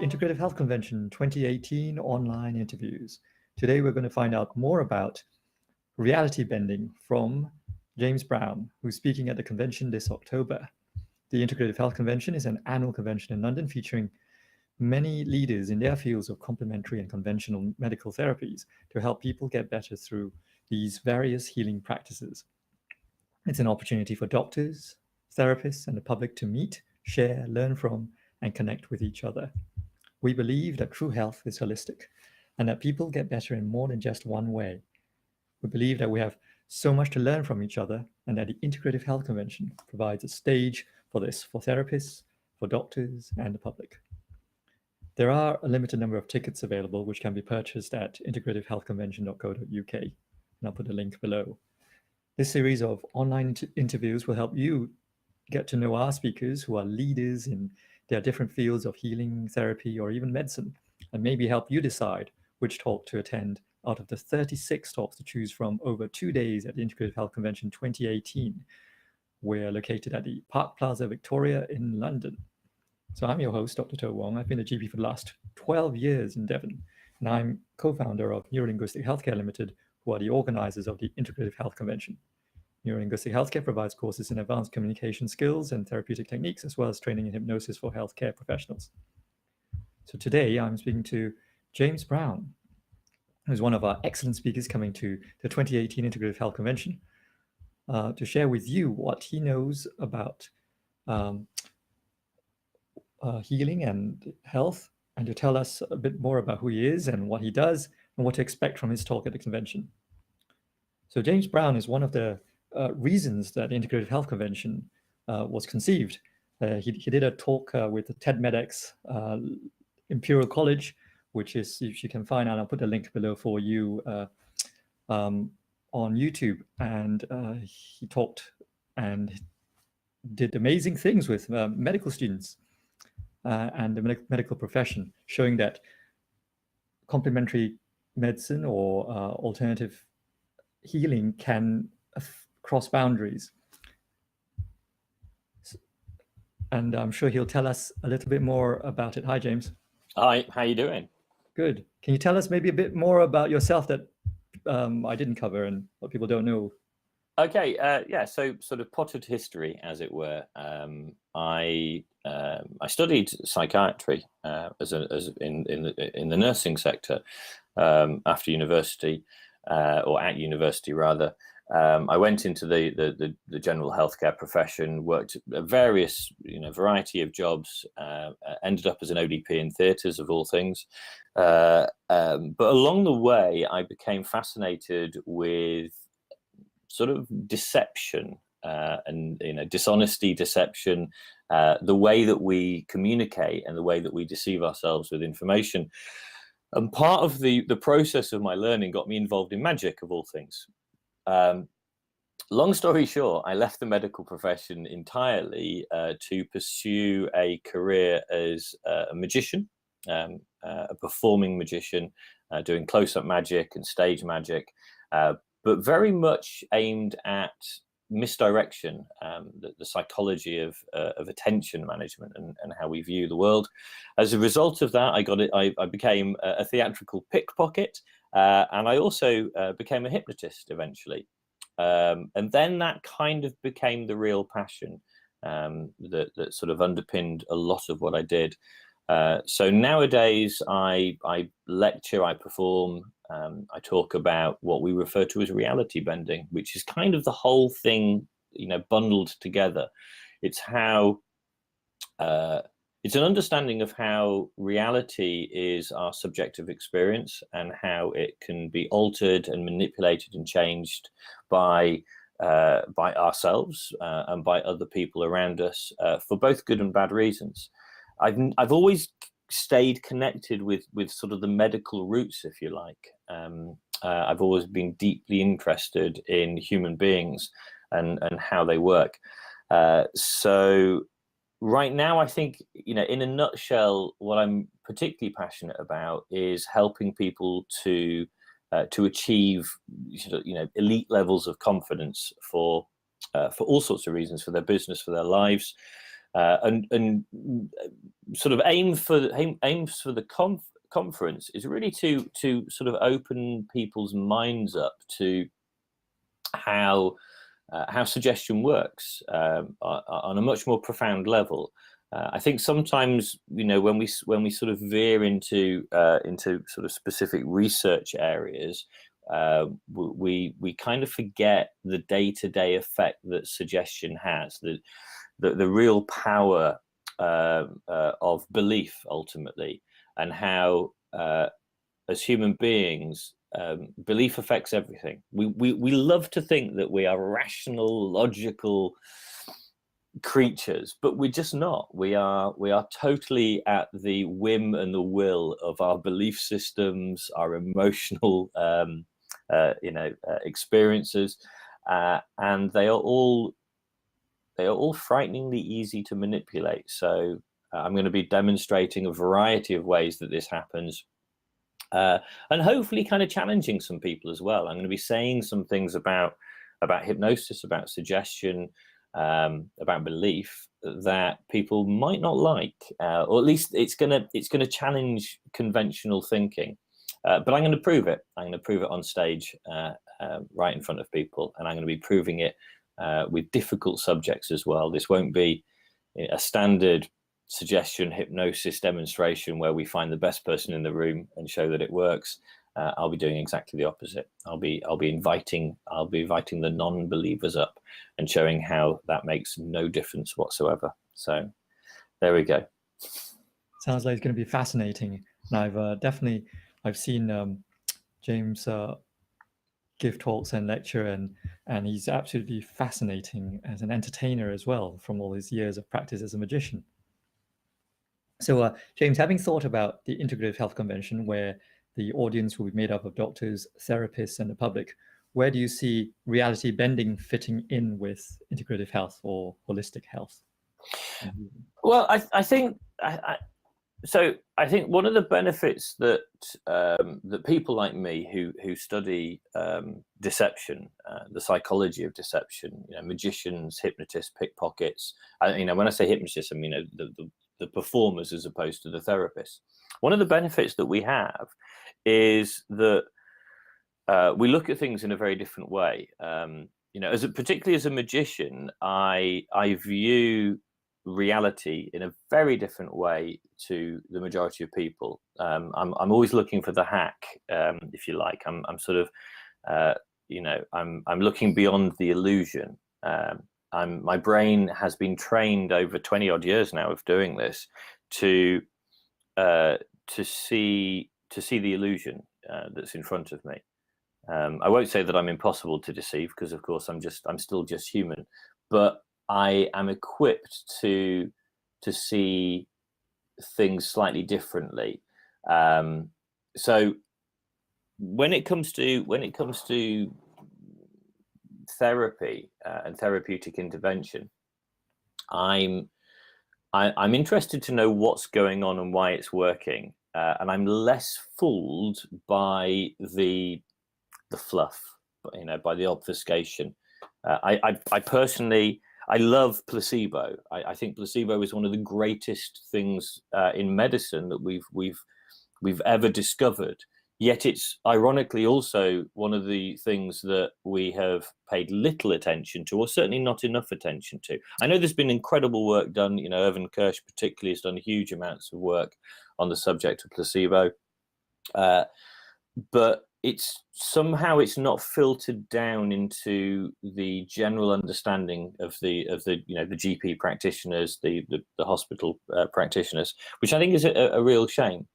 Integrative Health Convention 2018 online interviews. Today we're going to find out more about Realitybending from James Brown, who's speaking at the convention this October. The Integrative Health Convention is an annual convention in London featuring many leaders in their fields of complementary and conventional medical therapies to help people get better through these various healing practices. It's an opportunity for doctors, therapists, and the public to meet, share, learn from, and connect with each other. We believe that true health is holistic and that people get better in more than just one way. We believe that we have so much to learn from each other and that the Integrative Health Convention provides a stage for this for therapists, for doctors, and the public. There are a limited number of tickets available which can be purchased at integrativehealthconvention.co.uk, and I'll put a link below. This series of online interviews will help you get to know our speakers who are leaders in their different fields of healing, therapy, or even medicine, and maybe help you decide which talk to attend out of the 36 talks to choose from over 2 days at the Integrative Health Convention 2018. We're located at the Park Plaza Victoria in London. So I'm your host, Dr. Wong. I've been a GP for the last 12 years in Devon, and I'm co-founder of Neurolinguistic Healthcare Limited, who are the organizers of the Integrative Health Convention. Neurolinguistic Healthcare provides courses in advanced communication skills and therapeutic techniques, as well as training in hypnosis for healthcare professionals. So today I'm speaking to James Brown, who's one of our excellent speakers coming to the 2018 Integrative Health Convention, to share with you what he knows about healing and health, and to tell us a bit more about who he is and what he does and what to expect from his talk at the convention. So James Brown is one of the reasons that the Integrative Health Convention was conceived. He did a talk with the TED MedX Imperial College, which is, if you can find out, I'll put a link below for you on YouTube. And he talked and did amazing things with medical students and the medical profession, showing that complementary medicine or alternative healing can cross boundaries. And I'm sure he'll tell us a little bit more about it. Hi, James. Hi, how you doing? Good. Can you tell us maybe a bit more about yourself that I didn't cover and what people don't know? Okay, yeah, so sort of potted history, as it were. I studied psychiatry in the nursing sector after university, or at university rather. I went into the general healthcare profession, worked a various variety of jobs, ended up as an ODP in theatres of all things. But along the way, I became fascinated with sort of deception and dishonesty, deception, the way that we communicate and the way that we deceive ourselves with information. And part of the process of my learning got me involved in magic, of all things. Long story short, I left the medical profession entirely to pursue a career as a magician, a performing magician, doing close-up magic and stage magic, but very much aimed at misdirection, the psychology of attention management and how we view the world. As a result of that, I became a theatrical pickpocket, and I also became a hypnotist eventually. And then that kind of became the real passion that sort of underpinned a lot of what I did. So nowadays I lecture, I perform, I talk about what we refer to as reality bending, which is kind of the whole thing, bundled together. It's how it's an understanding of how reality is our subjective experience and how it can be altered and manipulated and changed by ourselves and by other people around us for both good and bad reasons. I've always stayed connected with sort of the medical roots, if you like. I've always been deeply interested in human beings and how they work. So right now, I think, in a nutshell, what I'm particularly passionate about is helping people to achieve, elite levels of confidence for all sorts of reasons, for their business, for their lives. and sort of aims for the conference is really to sort of open people's minds up to how suggestion works on a much more profound level. I think sometimes, when we sort of veer into sort of specific research areas, we kind of forget the day-to-day effect that suggestion has, the real power of belief ultimately, and how as human beings, belief affects everything. We love to think that we are rational, logical creatures, but we're just not. We are totally at the whim and the will of our belief systems, our emotional experiences, and they are all frighteningly easy to manipulate. So I'm going to be demonstrating a variety of ways that this happens, and hopefully kind of challenging some people as well. I'm going to be saying some things about hypnosis, about suggestion, about belief that people might not like, or at least it's going to challenge conventional thinking. But I'm going to prove it. I'm going to prove it on stage, right in front of people, and I'm going to be proving it with difficult subjects as well. This won't be a standard suggestion hypnosis demonstration where we find the best person in the room and show that it works. I'll be doing exactly the opposite. I'll be inviting the non-believers up and showing how that makes no difference whatsoever. So there we go. Sounds like it's going to be fascinating. And I've seen James give talks and lecture, and he's absolutely fascinating as an entertainer as well, from all his years of practice as a magician. So James, having thought about the Integrative Health Convention, where the audience will be made up of doctors, therapists, and the public, where do you see reality bending fitting in with integrative health or holistic health? Well, I think one of the benefits that that people like me who study deception, the psychology of deception, magicians, hypnotists, pickpockets. When I say hypnotists, I mean the performers as opposed to the therapists. One of the benefits that we have is that we look at things in a very different way. Particularly as a magician, I view reality in a very different way to the majority of people. I'm always looking for the hack, if you like. I'm sort of, I'm looking beyond the illusion. My brain has been trained over 20 odd years now of doing this to see the illusion that's in front of me. I won't say that I'm impossible to deceive, because of course I'm still just human, but I am equipped to see things slightly differently. So when it comes to therapy and therapeutic intervention, I'm interested to know what's going on and why it's working, and I'm less fooled by the fluff, by the obfuscation. I personally, I love placebo. I think placebo is one of the greatest things in medicine that we've ever discovered. Yet it's ironically also one of the things that we have paid little attention to, or certainly not enough attention to. I know there's been incredible work done. Irvin Kirsch particularly has done huge amounts of work on the subject of placebo, but it's not filtered down into the general understanding of the GP practitioners, the hospital practitioners, which I think is a real shame.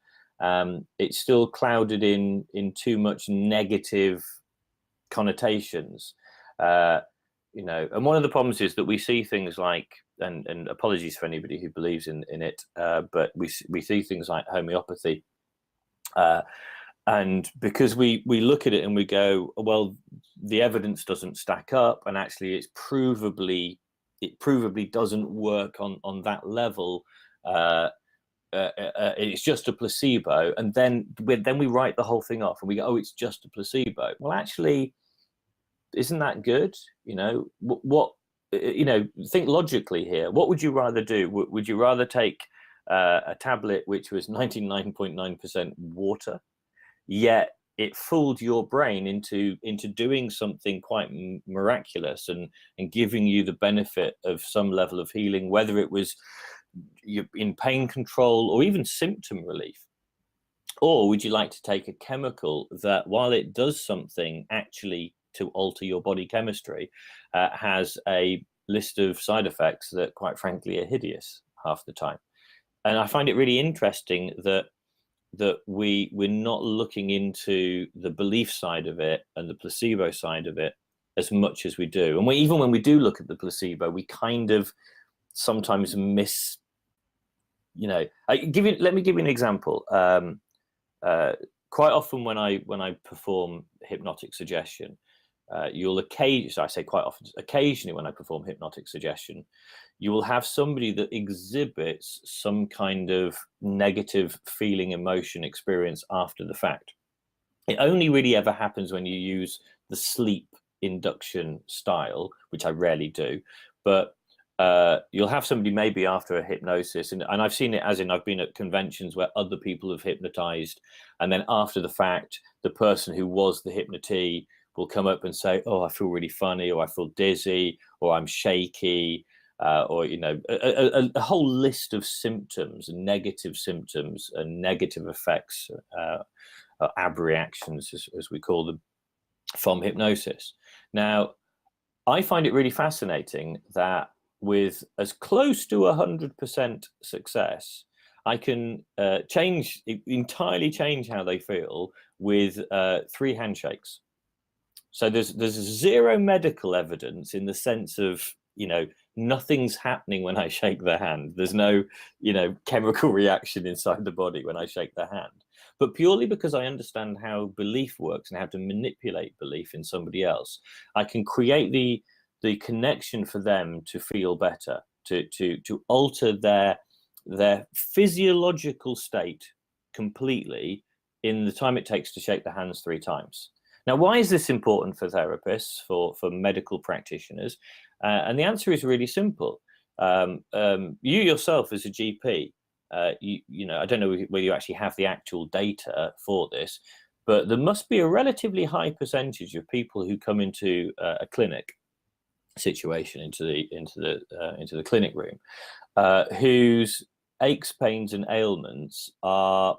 It's still clouded in too much negative connotations, and one of the problems is that we see things like, and apologies for anybody who believes in it, but we see things like homeopathy. And because we look at it and we go, well, the evidence doesn't stack up, and actually it provably doesn't work on that level. It's just a placebo, and then we write the whole thing off and we go, oh, it's just a placebo. Well, actually, isn't that good? What think logically here. What would you rather do? Would you rather take a tablet which was 99.9% water, yet it fooled your brain into doing something quite miraculous and giving you the benefit of some level of healing, whether it was in pain control or even symptom relief? Or would you like to take a chemical that, while it does something actually to alter your body chemistry, has a list of side effects that, quite frankly, are hideous half the time? And I find it really interesting that we're not looking into the belief side of it and the placebo side of it as much as we do. And even when we do look at the placebo, we kind of sometimes miss, let me give you an example. Quite often when I perform hypnotic suggestion, occasionally when I perform hypnotic suggestion, you will have somebody that exhibits some kind of negative feeling, emotion, experience after the fact. It only really ever happens when you use the sleep induction style, which I rarely do, but you'll have somebody maybe after a hypnosis, and I've seen it as in I've been at conventions where other people have hypnotized, and then after the fact, the person who was the hypnotee will come up and say, "Oh, I feel really funny," or "I feel dizzy," or "I'm shaky," or a whole list of symptoms and negative effects, abreactions, as we call them, from hypnosis. Now, I find it really fascinating that with as close to 100% success, I can entirely change how they feel with 3 handshakes. So there's zero medical evidence in the sense of, nothing's happening when I shake their hand. There's no, chemical reaction inside the body when I shake their hand. But purely because I understand how belief works and how to manipulate belief in somebody else, I can create the connection for them to feel better, to alter their physiological state completely in the time it takes to shake the hands 3 times. Now, why is this important for therapists, for medical practitioners? And the answer is really simple. You yourself as a GP, I don't know whether you actually have the actual data for this, but there must be a relatively high percentage of people who come into a clinic situation, into the clinic room, whose aches, pains, and ailments are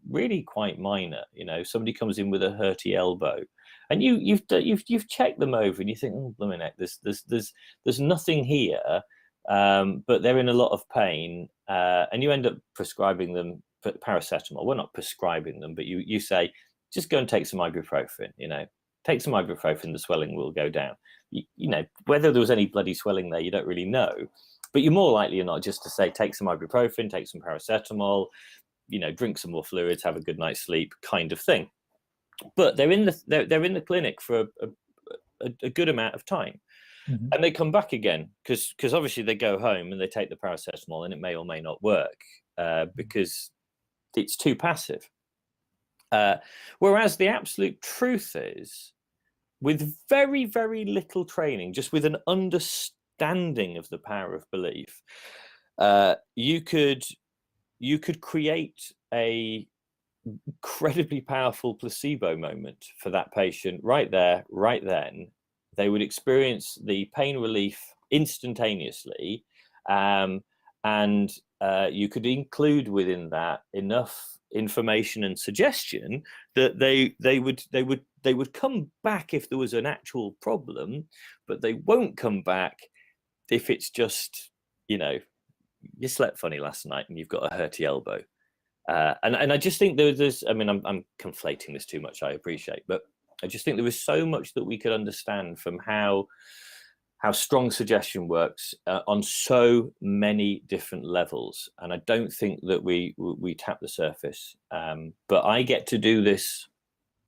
really quite minor. Somebody comes in with a hurty elbow, and you've checked them over, and you think, "Oh, blimey neck, there's nothing here," but they're in a lot of pain, and you end up prescribing them paracetamol. Well, not prescribing them, but you say, "Just go and take some ibuprofen. Take some ibuprofen, the swelling will go down." Whether there was any bloody swelling there, you don't really know, but you're more likely or not just to say, "Take some ibuprofen, take some paracetamol, drink some more fluids, have a good night's sleep," kind of thing. But they're in the clinic for a good amount of time, and they come back again because obviously they go home and they take the paracetamol, and it may or may not work because it's too passive. Whereas the absolute truth is, with very, very little training, just with an understanding of the power of belief, you could create a incredibly powerful placebo moment for that patient right there, right then. They would experience the pain relief instantaneously, and you could include within that enough information and suggestion that they would come back if there was an actual problem, but they won't come back if it's just, you slept funny last night and you've got a hurty elbow. And I just think there's, I'm conflating this too much, I appreciate, but I just think there was so much that we could understand from how strong suggestion works on so many different levels. And I don't think that we tap the surface. But I get to do this.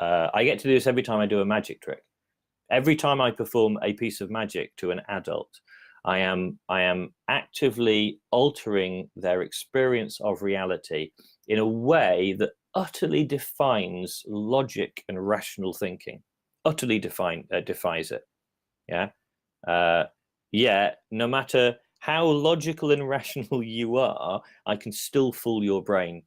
Every time I do a magic trick. Every time I perform a piece of magic to an adult, I am actively altering their experience of reality in a way that utterly defines logic and rational thinking. Utterly defies it. Yeah. Yet, no matter how logical and rational you are, I can still fool your brain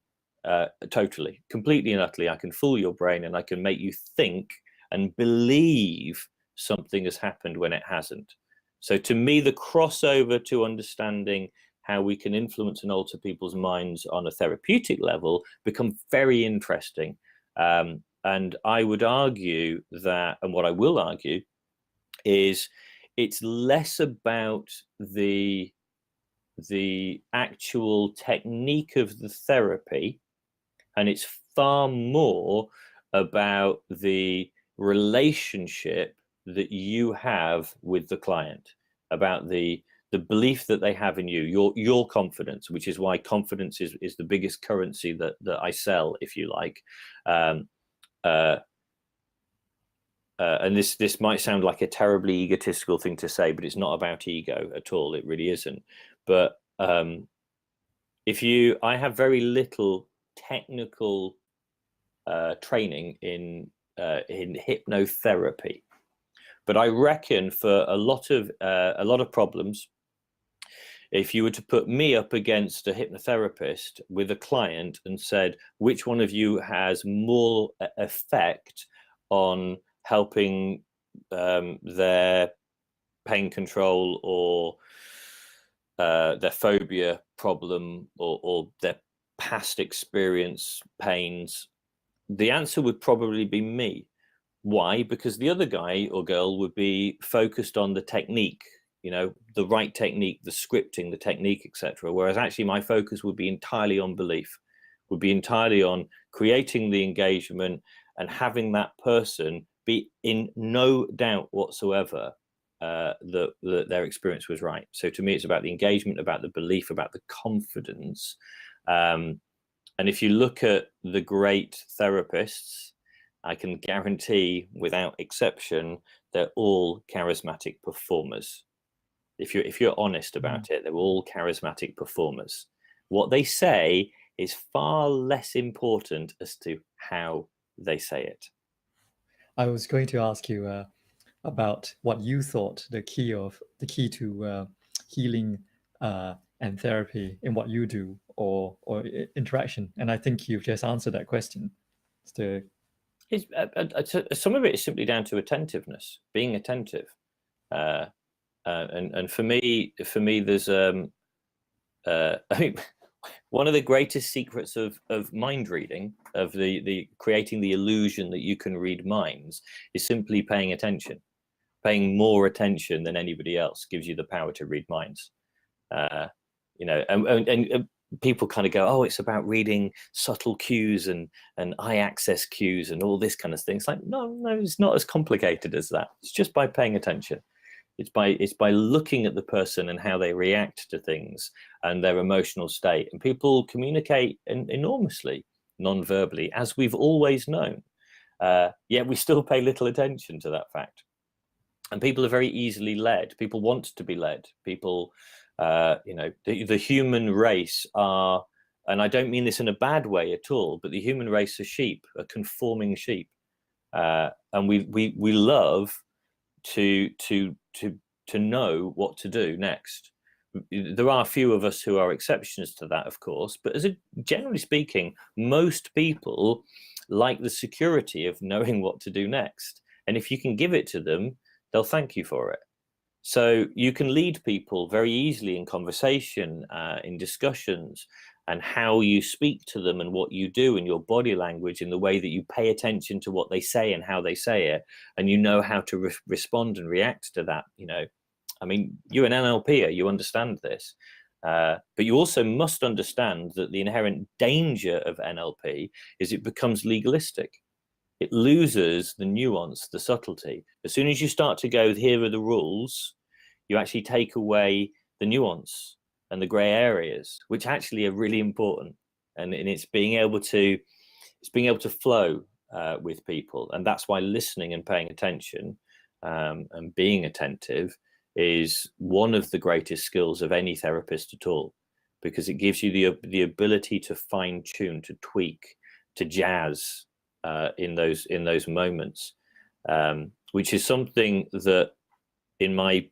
totally, completely and utterly. I can fool your brain, and I can make you think and believe something has happened when it hasn't. So to me, the crossover to understanding how we can influence and alter people's minds on a therapeutic level become very interesting. And I would argue that, and what I will argue, is it's less about the actual technique of the therapy, and it's far more about the relationship that you have with the client, about the belief that they have in you, your confidence, which is why confidence is the biggest currency that I sell, if you like. And this might sound like a terribly egotistical thing to say, but it's not about ego at all. It really isn't. But I have very little technical training in hypnotherapy, but I reckon for a lot of problems, if you were to put me up against a hypnotherapist with a client and said, which one of you has more effect on helping their pain control or their phobia problem or their past experience pains, the answer would probably be me. Why? Because the other guy or girl would be focused on the technique, the right technique, the scripting, the technique, etc. Whereas actually my focus would be entirely on belief, would be entirely on creating the engagement and having that person be in no doubt whatsoever that their experience was right. So to me, it's about the engagement, about the belief, about the confidence. And if you look at the great therapists, I can guarantee without exception, they're all charismatic performers. If you're honest about it, they're all charismatic performers. What they say is far less important as to how they say it. I was going to ask you about what you thought the key to healing and therapy in what you do, or interaction, and I think you've just answered that question. Some of it is simply down to attentiveness, being attentive, and for me, there's I mean, one of the greatest secrets of mind reading, of the creating the illusion that you can read minds, is simply paying attention. Paying more attention than anybody else gives you the power to read minds. And people kind of go, oh, it's about reading subtle cues and eye access cues and all this kind of thing. It's like, no, it's not as complicated as that. It's just by paying attention. It's by looking at the person and how they react to things and their emotional state. And people communicate enormously non-verbally, as we've always known. Yet we still pay little attention to that fact. And people are very easily led. People want to be led. People, the human race are, and I don't mean this in a bad way at all, but the human race are sheep, are conforming sheep, and we love to know what to do next. There are a few of us who are exceptions to that, of course, but generally speaking, most people like the security of knowing what to do next. And if you can give it to them, they'll thank you for it. So you can lead people very easily in conversation, in discussions, and how you speak to them and what you do in your body language, in the way that you pay attention to what they say and how they say it, and you know how to respond and react to that. I mean, you're an NLPer, you understand this, but you also must understand that the inherent danger of NLP is it becomes legalistic. It loses the nuance, the subtlety. As soon as you start to go, here are the rules, you actually take away the nuance and the gray areas, which actually are really important. And it's being able to flow with people. And that's why listening and paying attention and being attentive is one of the greatest skills of any therapist at all, because it gives you the ability to fine tune, to tweak, to jazz in those moments, which is something that in my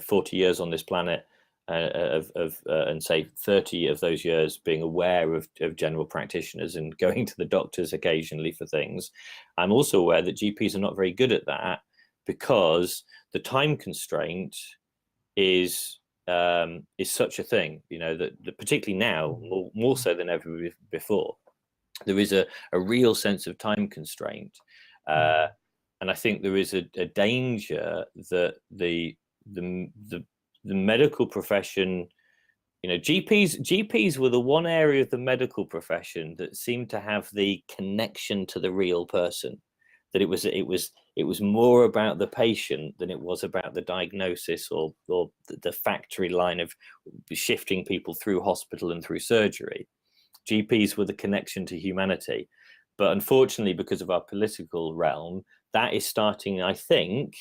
40 years on this planet, and say 30 of those years being aware of general practitioners and going to the doctors occasionally for things, I'm also aware that GPs are not very good at that, because the time constraint is such a thing, that particularly now, more so than ever before, there is a real sense of time constraint. And I think there is a danger that the medical profession, GPs were the one area of the medical profession that seemed to have the connection to the real person, that it was more about the patient than it was about the diagnosis or the factory line of shifting people through hospital and through surgery. GPs were the connection to humanity. But unfortunately, because of our political realm, that is starting, I think,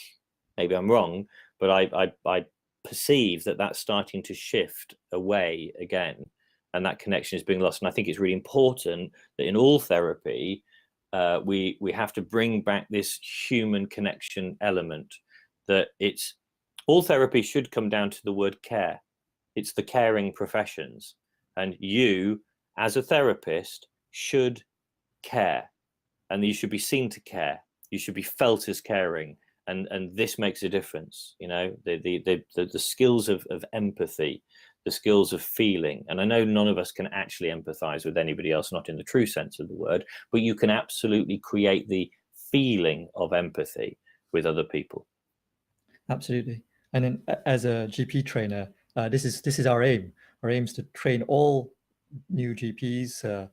maybe I'm wrong, but I perceive that that's starting to shift away again, and that connection is being lost. And I think it's really important that in all therapy, we have to bring back this human connection element, that all therapy should come down to the word care. It's the caring professions, and you as a therapist should care, and you should be seen to care. You should be felt as caring, and this makes a difference. The skills of empathy, the skills of feeling. And I know none of us can actually empathize with anybody else, not in the true sense of the word, but you can absolutely create the feeling of empathy with other people. Absolutely. And then as a GP trainer, this is our aim. Our aim is to train all new GPs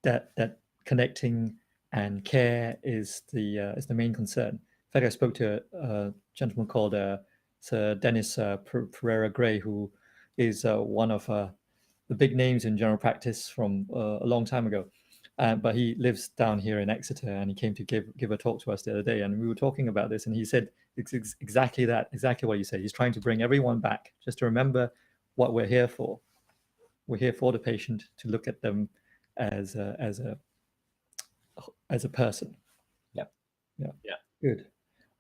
that connecting and care is the main concern. In fact, I spoke to a gentleman called Sir Dennis Pereira Gray, who is one of the big names in general practice from a long time ago. But he lives down here in Exeter, and he came to give a talk to us the other day, and we were talking about this, and he said exactly that, exactly what you said. He's trying to bring everyone back, just to remember what we're here for. We're here for the patient, to look at them as a person. Yeah. Good.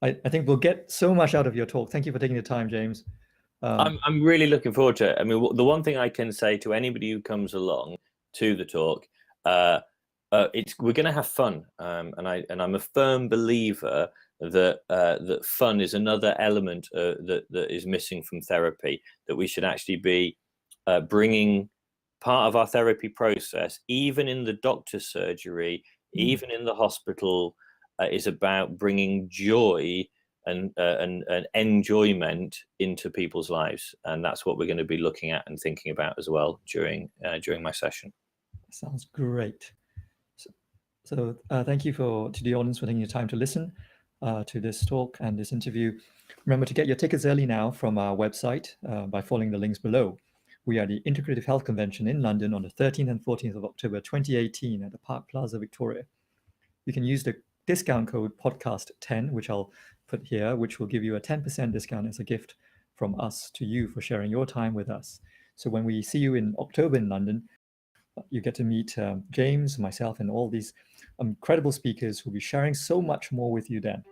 I think we'll get so much out of your talk. Thank you for taking the time, James. I'm really looking forward to it. I mean, the one thing I can say to anybody who comes along to the talk, we're going to have fun, and I'm a firm believer that fun is another element that is missing from therapy. That we should actually be bringing part of our therapy process, even in the doctor's surgery, even in the hospital, is about bringing joy and enjoyment into people's lives, and that's what we're going to be looking at and thinking about as well during my session. Sounds great. So thank you to the audience for taking the time to listen to this talk and this interview. Remember to get your tickets early now from our website by following the links below. We are at the Integrative Health Convention in London on the 13th and 14th of October 2018 at the Park Plaza, Victoria. You can use the discount code podcast10, which I'll put here, which will give you a 10% discount as a gift from us to you for sharing your time with us. So when we see you in October in London, you get to meet James, myself, and all these incredible speakers who will be sharing so much more with you then.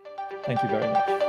Thank you very much.